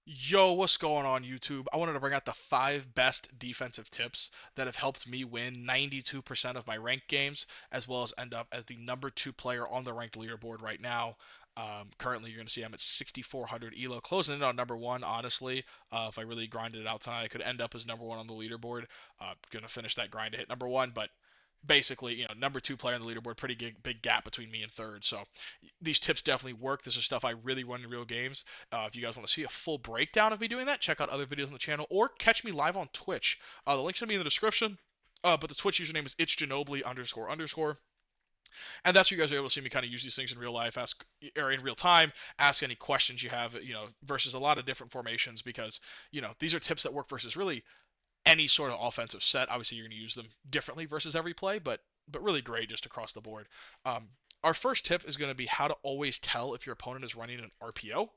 Yo, what's going on YouTube? I wanted to bring out the 5 best defensive tips that have helped me win 92% of my ranked games, as well as end up as the number 2 player on the ranked leaderboard right now. Currently, you're going to see I'm at 6,400 elo, closing in on number 1, honestly. If I really grinded it out tonight, I could end up as number 1 on the leaderboard. Going to finish that grind to hit number 1, but basically, number 2 player on the leaderboard, pretty big gap between me and third. So these tips definitely work. This is stuff I really run in real games. If you guys want to see a full breakdown of me doing that, check out other videos on the channel or catch me live on Twitch. The link's gonna be in the description. But the Twitch username is itsginobili__. And that's where you guys are able to see me kind of use these things in real life, ask or in real time, ask any questions you have, versus a lot of different formations because, these are tips that work versus really any sort of offensive set. Obviously, you're going to use them differently versus every play, but really great just across the board. Our first tip is going to be how to always tell if your opponent is running an RPO.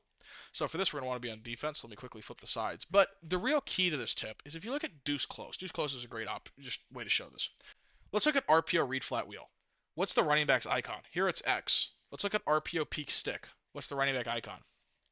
So for this, we're going to want to be on defense. Let me quickly flip the sides. But the real key to this tip is if you look at deuce close. Deuce close is a great just way to show this. Let's look at RPO read flat wheel. What's the running back's icon? Here it's X. Let's look at RPO peak stick. What's the running back icon?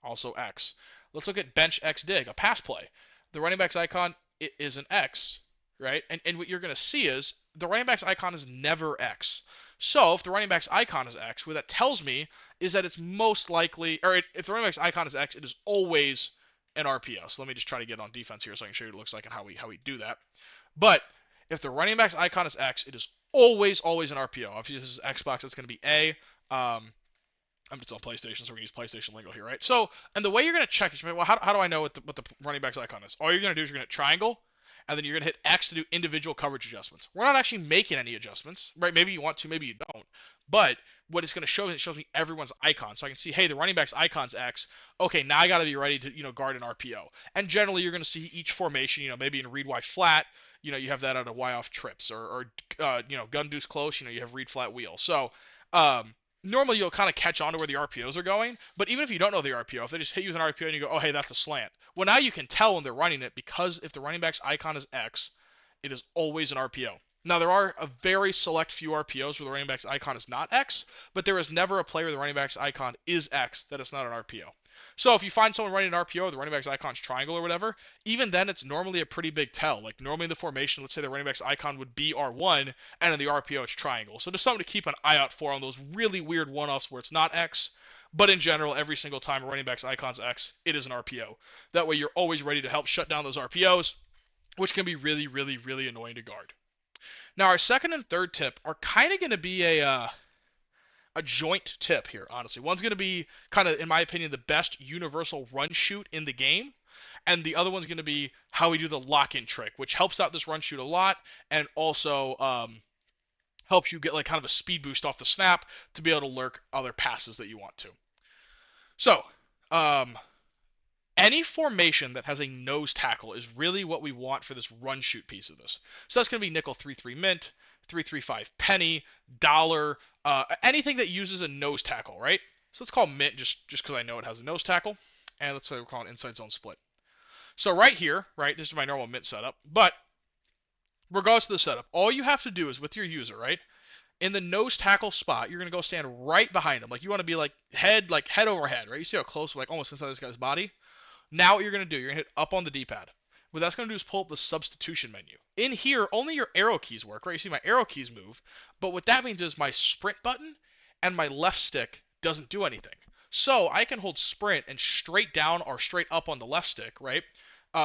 Also X. Let's look at bench X dig, a pass play. The running back's icon is an X, right? And what you're going to see is the running back's icon is never X. So if the running back's icon is X, what that tells me is that it's most likely, if the running back's icon is X, it is always an RPO. So let me just try to get on defense here so I can show you what it looks like and how we do that. But if the running back's icon is X, it is always an RPO. Obviously, this is Xbox, it's going to be A. I'm just on PlayStation, so we're going to use PlayStation lingo here, right? So, and the way you're going to check is, well, how do I know what the running back's icon is? All you're going to do is you're going to triangle, and then you're going to hit X to do individual coverage adjustments. We're not actually making any adjustments, right? Maybe you want to, maybe you don't. But what it's going to show is it shows me everyone's icon. So I can see, hey, the running back's icon's X. Okay, now I got to be ready to, guard an RPO. And generally, you're going to see each formation, maybe in read Y flat, you have that out of Y off trips, or gun deuce close, you have read flat wheel. So, normally you'll kind of catch on to where the RPOs are going, but even if you don't know the RPO, if they just hit you with an RPO and you go, oh, hey, that's a slant. Well, now you can tell when they're running it because if the running back's icon is X, it is always an RPO. Now, there are a very select few RPOs where the running back's icon is not X, but there is never a play where the running back's icon is X that it's not an RPO. So if you find someone running an RPO, the running back's icon's triangle or whatever, even then it's normally a pretty big tell. Like normally in the formation, let's say the running back's icon would be R1, and in the RPO it's triangle. So just something to keep an eye out for on those really weird one-offs where it's not X. But in general, every single time a running back's icon's X, it is an RPO. That way you're always ready to help shut down those RPOs, which can be really, really, really annoying to guard. Now our second and third tip are kind of going to be a joint tip here, honestly. One's going to be kind of, in my opinion, the best universal run shoot in the game. And the other one's going to be how we do the lock-in trick, which helps out this run shoot a lot and also helps you get like kind of a speed boost off the snap to be able to lurk other passes that you want to. So, any formation that has a nose tackle is really what we want for this run shoot piece of this. So that's going to be nickel 3-3 mint, 3-3-5 penny, dollar, anything that uses a nose tackle, right? So let's call mint just because I know it has a nose tackle. And let's say we're calling inside zone split. So right here, right, this is my normal mint setup. But regardless of the setup, all you have to do is with your user, right, in the nose tackle spot, you're going to go stand right behind him. Like you want to be like head over head, right? You see how close, like almost inside this guy's body? Now what you're going to do, you're going to hit up on the D-pad. What that's going to do is pull up the substitution menu. In here, only your arrow keys work, right? You see my arrow keys move, but what that means is my sprint button and my left stick doesn't do anything. So I can hold sprint and straight down or straight up on the left stick, right?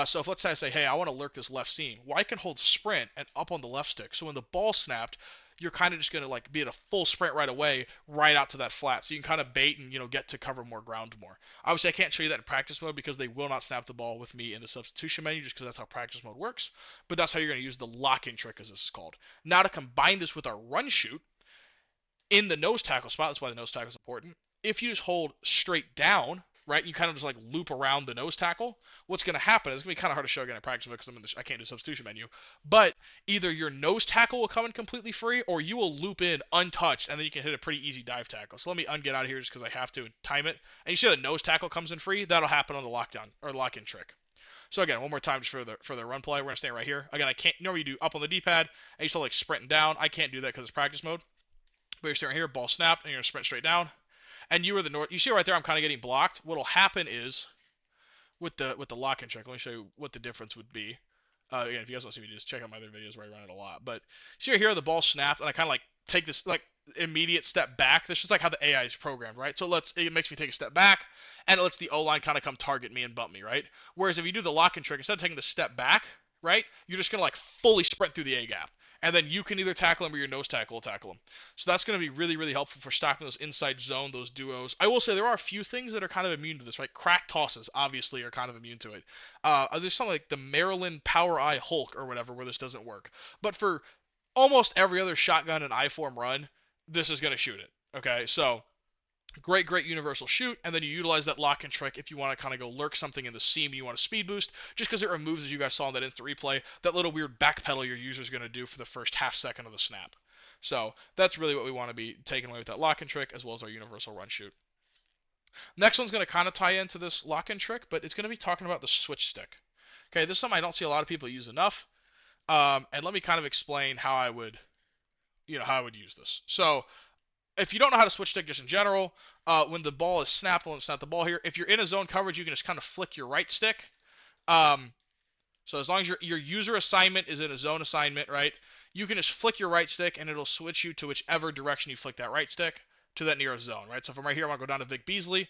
So if let's say I say, hey, I want to lurk this left seam, well, I can hold sprint and up on the left stick. So when the ball snapped, you're kind of just going to like be at a full sprint right away, right out to that flat. So you can kind of bait and, get to cover more ground more. Obviously, I can't show you that in practice mode because they will not snap the ball with me in the substitution menu just because that's how practice mode works. But that's how you're going to use the lock-in trick, as this is called. Now to combine this with our run shoot, in the nose tackle spot, that's why the nose tackle is important. If you just hold straight down, right, you kind of just like loop around the nose tackle, what's going to happen, it's going to be kind of hard to show again in practice because I can't do substitution menu, but either your nose tackle will come in completely free or you will loop in untouched and then you can hit a pretty easy dive tackle. So let me unget out of here just because I have to and time it. And you see the nose tackle comes in free, that'll happen on the lockdown or lock-in trick. So again, one more time just for the run play, we're going to stand right here. Again, I can't, normally you do up on the D-pad and you still like sprinting down. I can't do that because it's practice mode. But you're standing here, ball snapped, and you're going to sprint straight down. And you are the north. You see right there, I'm kind of getting blocked. What'll happen is with the lock and check. Let me show you what the difference would be. Again, if you guys want to see me, just check out my other videos where I run it a lot. But see right here, the ball snapped, and I kind of like take this like immediate step back. This is like how the AI is programmed, right? So it makes me take a step back, and it lets the O line kind of come target me and bump me, right? Whereas if you do the lock and trick, instead of taking the step back, right, you're just gonna like fully sprint through the A gap, and then you can either tackle him or your nose tackle will tackle him. So that's going to be really, really helpful for stopping those inside zone, those duos. I will say there are a few things that are kind of immune to this, right? Crack tosses, obviously, are kind of immune to it. There's something like the Maryland Power Eye Hulk or whatever where this doesn't work. But for almost every other shotgun and I form run, this is going to shoot it. Okay, so great universal shoot, and then you utilize that lock and trick if you want to kind of go lurk something in the seam and you want to speed boost, just because it removes, as you guys saw in that instant replay, that little weird backpedal your user is going to do for the first half second of the snap. So that's really what we want to be taking away with that lock and trick, as well as our universal run shoot. Next one's going to kind of tie into this lock and trick, but it's going to be talking about the switch stick. Okay, this is something I don't see a lot of people use enough, and let me kind of explain how I would, how I would use this. So if you don't know how to switch stick just in general, when the ball is snapped, when it's not the ball here, if you're in a zone coverage, you can just kind of flick your right stick. So as long as your user assignment is in a zone assignment, right, you can just flick your right stick and it'll switch you to whichever direction you flick that right stick to that nearest zone, right? So if I'm right here, I want to go down to Vic Beasley.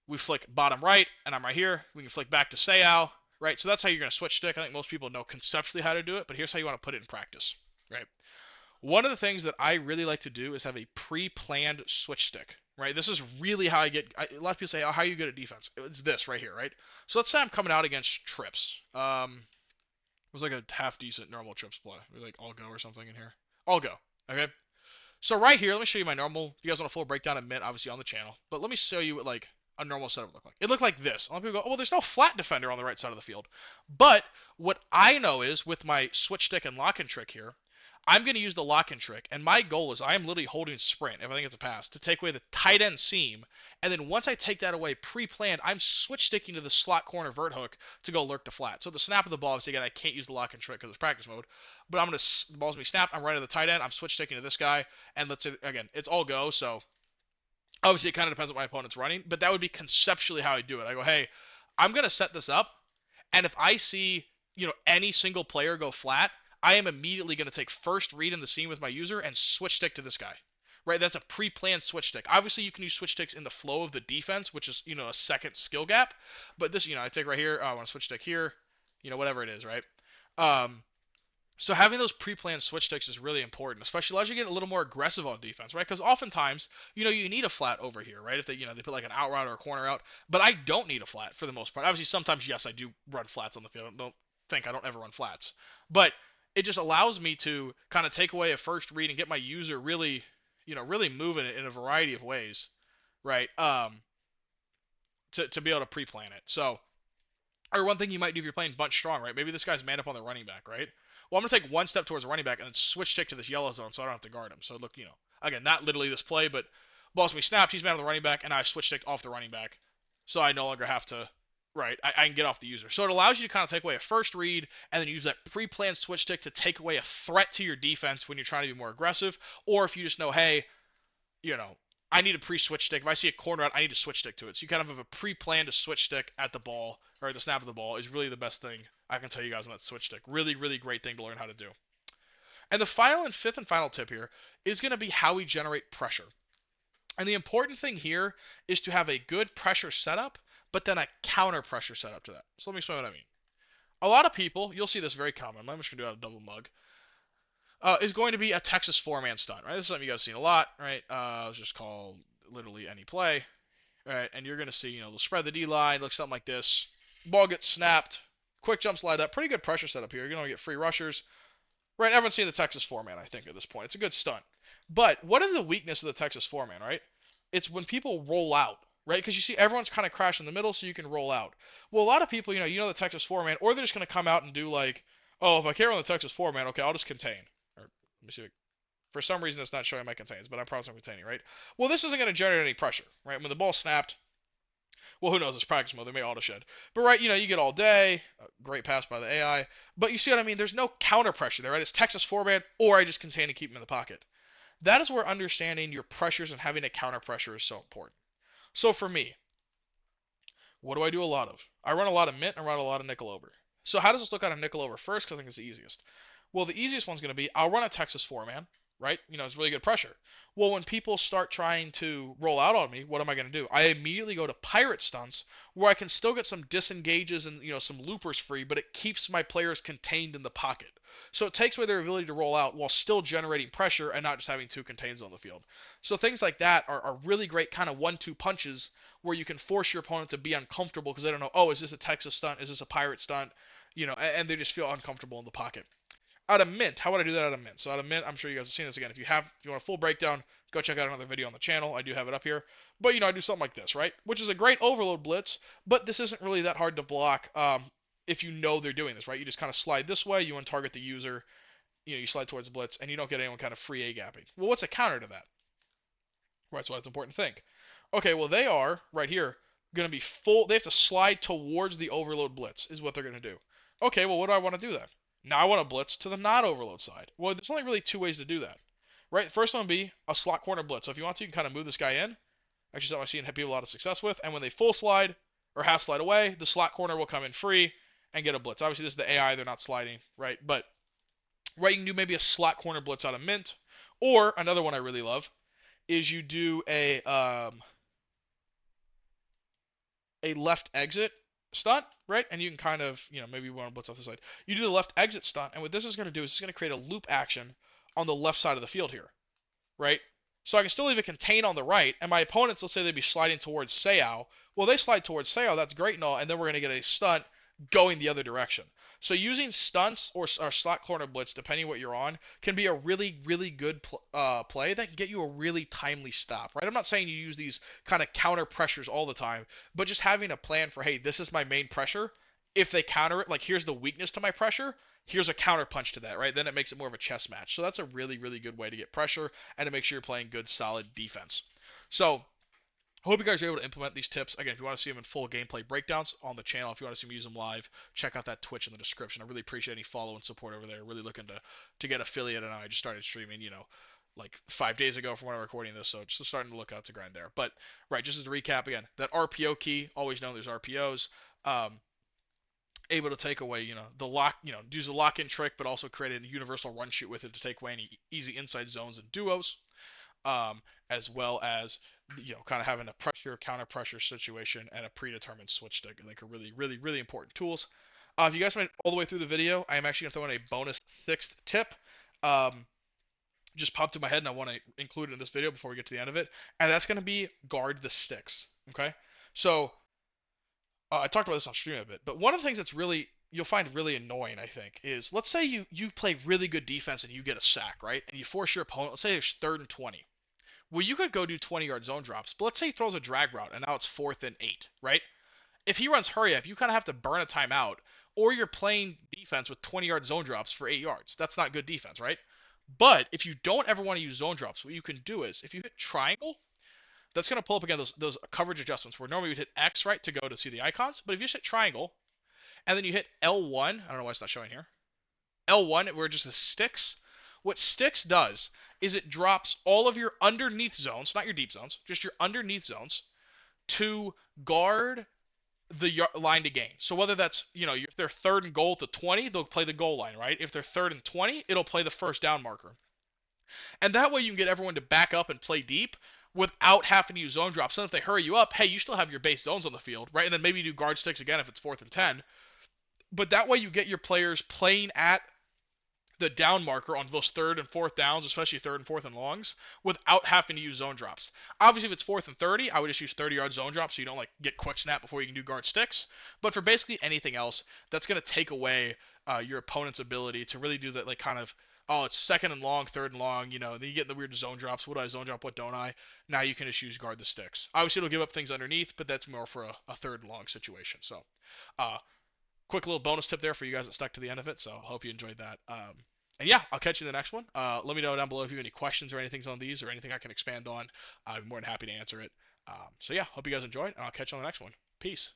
We flick bottom right, and I'm right here. We can flick back to Sayal, right? So that's how you're going to switch stick. I think most people know conceptually how to do it, but here's how you want to put it in practice, right? One of the things that I really like to do is have a pre-planned switch stick, right? This is really how a lot of people say, oh, how are you good at defense? It's this right here, right? So let's say I'm coming out against trips. It was like a half decent normal trips play. Like all go or something in here. All go, okay? So right here, let me show you my normal. If you guys want a full breakdown in Mint, obviously on the channel. But let me show you what like a normal setup looked like. It looked like this. A lot of people go, oh, well, there's no flat defender on the right side of the field. But what I know is with my switch stick and lock and trick here, I'm going to use the lock and trick. And my goal is I am literally holding sprint, if I think it's a pass, to take away the tight end seam. And then once I take that away pre-planned, I'm switch sticking to the slot corner vert hook to go lurk the flat. So the snap of the ball, obviously, again, I can't use the lock and trick because it's practice mode. But the ball's going to be snapped. I'm right at the tight end. I'm switch sticking to this guy. And let's say, again, it's all go. So obviously, it kind of depends on what my opponent's running. But that would be conceptually how I do it. I go, hey, I'm going to set this up. And if I see, any single player go flat, I am immediately going to take first read in the seam with my user and switch stick to this guy. Right? That's a pre-planned switch stick. Obviously, you can use switch sticks in the flow of the defense, which is, a second skill gap. But this, I take right here. Oh, I want to switch stick here. Whatever it is, right? So having those pre-planned switch sticks is really important, especially allows you to get a little more aggressive on defense, right? Because oftentimes, you need a flat over here, right? If they, they put like an out route or a corner out, but I don't need a flat for the most part. Obviously, sometimes, yes, I do run flats on the field. Don't think I don't ever run flats, but it just allows me to kind of take away a first read and get my user really, really moving in a variety of ways, right? To be able to pre-plan it. So, or one thing you might do if you're playing bunch strong, right? Maybe this guy's man up on the running back, right? Well, I'm going to take one step towards the running back and then switch stick to this yellow zone so I don't have to guard him. So look, again, not literally this play, but ball's going to be snapped, he's man on the running back, and I switch stick off the running back. So I no longer have to, right, I can get off the user. So it allows you to kind of take away a first read and then use that pre-planned switch stick to take away a threat to your defense when you're trying to be more aggressive. Or if you just know, hey, I need a pre-switch stick. If I see a corner out, I need to switch stick to it. So you kind of have a pre-plan to switch stick at the ball, or the snap of the ball is really the best thing I can tell you guys on that switch stick. Really, really great thing to learn how to do. And the fifth and final tip here is going to be how we generate pressure. And the important thing here is to have a good pressure setup, but then a counter pressure setup to that. So let me explain what I mean. A lot of people, you'll see this very common. I'm just going to do it out of double mug. Is going to be a Texas four-man stunt, right? This is something you guys have seen a lot, right? It's just called literally any play, right? And you're going to see, they'll spread the D-line, look something like this. Ball gets snapped, quick jump slide up, pretty good pressure setup here. You're going to get free rushers, right? Everyone's seen the Texas four-man, I think, at this point. It's a good stunt. But what is the weakness of the Texas four-man, right? It's when people roll out, right? Because you see everyone's kind of crashed in the middle so you can roll out. Well, a lot of people, the Texas four-man, or they're just going to come out and do like, oh, if I can't run the Texas four-man, okay, I'll just contain. Let me see. For some reason, it's not showing my contains, but I promise I'm containing, right? Well, this isn't going to generate any pressure, right? When the ball snapped, well, who knows? It's practice mode. They may auto shed. But, right, you get all day. Great pass by the AI. But you see what I mean? There's no counter pressure there, right? It's Texas four-man, or I just contain and keep him in the pocket. That is where understanding your pressures and having a counter pressure is so important. So for me, What do I do a lot of? I run a lot of mint and run a lot of nickel over. So how does this look on a nickel over first? Because I think it's the easiest. Well, the easiest one's going to be I'll run a Texas 4-man, right? It's really good pressure. Well, when people start trying to roll out on me, what am I going to do? I immediately go to pirate stunts where I can still get some disengages and some loopers free, but it keeps my players contained in the pocket. So it takes away their ability to roll out while still generating pressure and not just having two contains on the field. So things like that are really great kind of 1-2 punches where you can force your opponent to be uncomfortable because they don't know, oh, is this a Texas stunt? Is this a pirate stunt? And they just feel uncomfortable in the pocket. Out of mint, how would I do that out of mint? So out of mint, I'm sure you guys have seen this again. If you want a full breakdown, go check out another video on the channel. I do have it up here. But I do something like this, right? Which is a great overload blitz, but this isn't really that hard to block if you know they're doing this, right? You just kind of slide this way, you untarget the user, you slide towards the blitz, and you don't get anyone kind of free A gapping. Well, what's a counter to that? Right, so that's an important thing. Okay, well they are right here going to be full. They have to slide towards the overload blitz is what they're going to do. Okay, well what do I want to do then? Now I want to blitz to the not overload side. Well, there's only really two ways to do that. Right, first one would be a slot corner blitz. So if you want to, you can kind of move this guy in. Actually, something I've seen people a lot of success with. And when they full slide or half slide away, the slot corner will come in free and get a blitz. Obviously, this is the AI; they're not sliding, right? But right, you can do maybe a slot corner blitz out of mint, or another one I really love is you do a left exit stunt, right? And you can kind of, maybe you want to blitz off the side. You do the left exit stunt, and what this is going to do is it's going to create a loop action on the left side of the field here, right? So I can still leave a contain on the right, and my opponents, let's say they'd be sliding towards Seau. Well, they slide towards Seau, that's great and all, and then we're going to get a stunt going the other direction. So using stunts or slot corner blitz, depending what you're on, can be a really, really good play that can get you a really timely stop, right? I'm not saying you use these kind of counter pressures all the time, but just having a plan for, hey, this is my main pressure. If they counter it, like here's the weakness to my pressure, here's a counter punch to that, right? Then it makes it more of a chess match. So that's a really, really good way to get pressure and to make sure you're playing good, solid defense. So I hope you guys are able to implement these tips. Again, if you want to see them in full gameplay breakdowns on the channel, if you want to see me use them live, check out that Twitch in the description. I really appreciate any follow and support over there. Really looking to get affiliate, and I just started streaming, like 5 days ago from when I'm recording this, so just starting to look out to grind there. But right, just as a recap again, that RPO key, always know there's RPOs. Able to take away, the lock, use the lock-in trick, but also create a universal run shoot with it to take away any easy inside zones and duos, as well as, kind of having a pressure, counter pressure situation and a predetermined switch stick. I think are really, really, really important tools. If you guys made it all the way through the video, I am actually going to throw in a bonus sixth tip. Just popped in my head and I want to include it in this video before we get to the end of it. And that's going to be guard the sticks. Okay. So I talked about this on stream a bit, but one of the things that's you'll find really annoying, I think, is let's say you play really good defense and you get a sack, right? And you force your opponent, let's say it's 3rd and 20. Well, you could go do 20-yard zone drops, but let's say he throws a drag route and now it's 4th and 8, right? If he runs hurry up, you kind of have to burn a timeout, or you're playing defense with 20-yard zone drops for 8 yards. That's not good defense, right? But if you don't ever want to use zone drops, what you can do is if you hit triangle, that's going to pull up again those coverage adjustments where normally we'd hit X, right, to go to see the icons. But if you just hit triangle and then you hit L1, I don't know why it's not showing here, L1, where it just the sticks. What sticks does is it drops all of your underneath zones, not your deep zones, just your underneath zones, to guard the line to gain. So whether that's, if they're 3rd and goal to 20, they'll play the goal line, right? If they're 3rd and 20, it'll play the first down marker. And that way you can get everyone to back up and play deep without having to use zone drops. So if they hurry you up, hey, you still have your base zones on the field, right? And then maybe you do guard sticks again if it's 4th and 10. But that way you get your players playing at the down marker on those 3rd and 4th downs, especially 3rd and 4th and longs, without having to use zone drops. Obviously, if it's 4th and 30, I would just use 30-yard zone drops so you don't get quick snap before you can do guard sticks. But for basically anything else, that's going to take away your opponent's ability to really do that, kind of, oh, it's 2nd and long, 3rd and long, then you get the weird zone drops. What do I zone drop? What don't I? Now you can just use guard the sticks. Obviously, it'll give up things underneath, but that's more for a 3rd and long situation. So, quick little bonus tip there for you guys that stuck to the end of it. So, hope you enjoyed that. And yeah, I'll catch you in the next one. Let me know down below if you have any questions or anything on these or anything I can expand on. I'm more than happy to answer it. So yeah, hope you guys enjoyed, and I'll catch you on the next one. Peace.